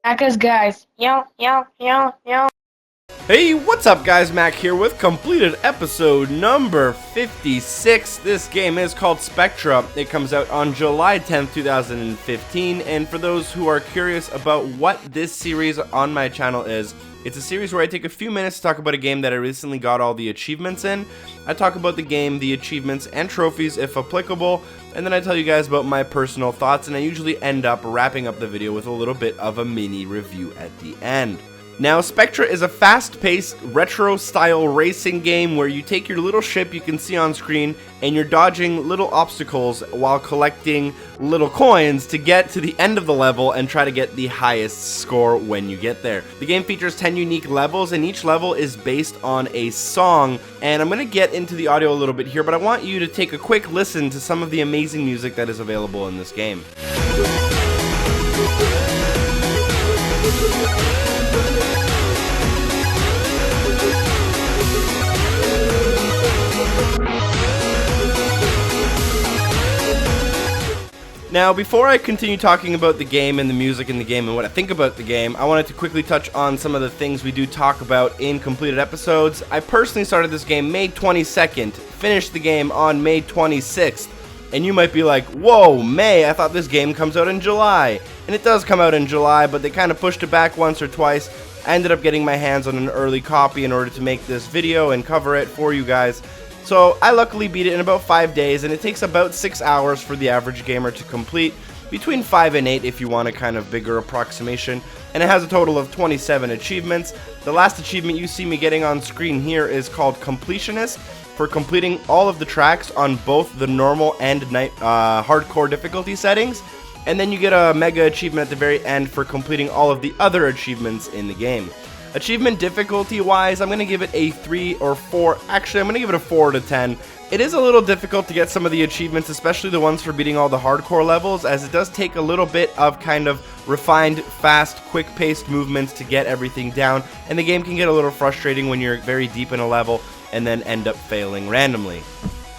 Macca's guys. Yo, yo, yo, yo. Hey, what's up guys, Mac here with completed episode number 56. This game is called Spectra. It comes out on July 10th, 2015, and for those who are curious about what this series on my channel is, it's a series where I take a few minutes to talk about a game that I recently got all the achievements in. I talk about the game, the achievements, and trophies if applicable, and then I tell you guys about my personal thoughts, and I usually end up wrapping up the video with a little bit of a mini review at the end. Now, Spectra is a fast-paced, retro-style racing game where you take your little ship you can see on screen and you're dodging little obstacles while collecting little coins to get to the end of the level and try to get the highest score when you get there. The game features 10 unique levels, and each level is based on a song, and I'm going to get into the audio a little bit here, but I want you to take a quick listen to some of the amazing music that is available in this game. Now, before I continue talking about the game and the music in the game and what I think about the game, I wanted to quickly touch on some of the things we do talk about in completed episodes. I personally started this game May 22nd, finished the game on May 26th, and you might be like, whoa, May, I thought this game comes out in July. And it does come out in July, but they kind of pushed it back once or twice. I ended up getting my hands on an early copy in order to make this video and cover it for you guys. So I luckily beat it in about 5 days, and it takes about 6 hours for the average gamer to complete, between 5 and 8 if you want a kind of bigger approximation, and it has a total of 27 achievements. The last achievement you see me getting on screen here is called Completionist, for completing all of the tracks on both the normal and hardcore difficulty settings, and then you get a mega achievement at the very end for completing all of the other achievements in the game. Achievement difficulty wise, I'm going to give it a 3 or 4, actually I'm going to give it a 4 to 10. It is a little difficult to get some of the achievements, especially the ones for beating all the hardcore levels, as it does take a little bit of kind of refined, fast, quick-paced movements to get everything down, and the game can get a little frustrating when you're very deep in a level and then end up failing randomly.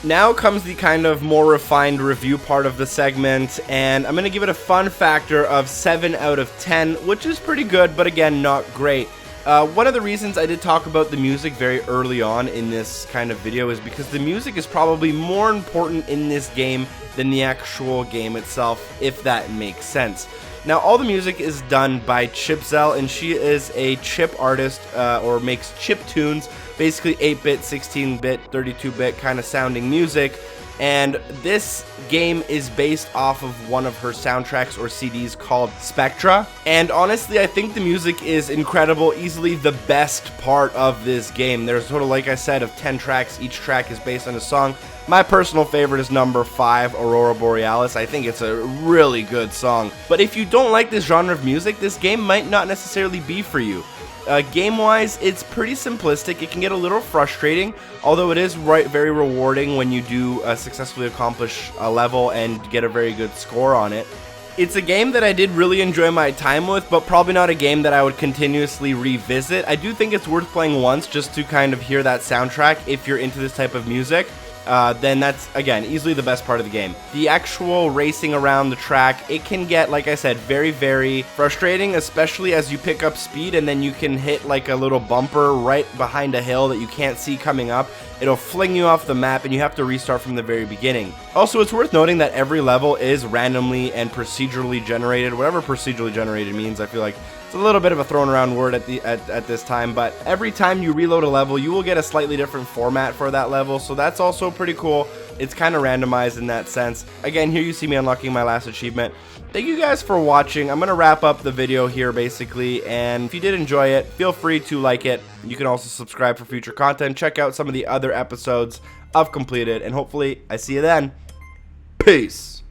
Now comes the kind of more refined review part of the segment, and I'm going to give it a fun factor of 7 out of 10, which is pretty good, but again, not great. One of the reasons I did talk about the music very early on in this kind of video is because the music is probably more important in this game than the actual game itself, if that makes sense. Now, all the music is done by Chipzel, and she is a chip artist, or makes chip tunes, basically 8-bit, 16-bit, 32-bit kind of sounding music. And this game is based off of one of her soundtracks or CDs called Spectra. And honestly, I think the music is incredible, easily the best part of this game. There's a total, like I said, of 10 tracks. Each track is based on a song. My personal favorite is number 5, Aurora Borealis. I think it's a really good song. But if you don't like this genre of music, this game might not necessarily be for you. Game-wise, it's pretty simplistic. It can get a little frustrating, although it is very rewarding when you do successfully accomplish a level and get a very good score on it. It's a game that I did really enjoy my time with, but probably not a game that I would continuously revisit. I do think it's worth playing once just to kind of hear that soundtrack if you're into this type of music. Then that's, again, easily the best part of the game. The actual racing around the track, it can get, like I said, very, very frustrating, especially as you pick up speed and then you can hit like a little bumper right behind a hill that you can't see coming up. It'll fling you off the map and you have to restart from the very beginning. Also, it's worth noting that every level is randomly and procedurally generated. Whatever procedurally generated means, I feel like it's a little bit of a thrown around word at this time, but every time you reload a level, you will get a slightly different format for that level, so that's also pretty cool. It's kind of randomized in that sense. Again, here you see me unlocking my last achievement. Thank you guys for watching. I'm going to wrap up the video here basically, and if you did enjoy it, feel free to like it. You can also subscribe for future content. Check out some of the other episodes of Completed, and hopefully I see you then. Peace!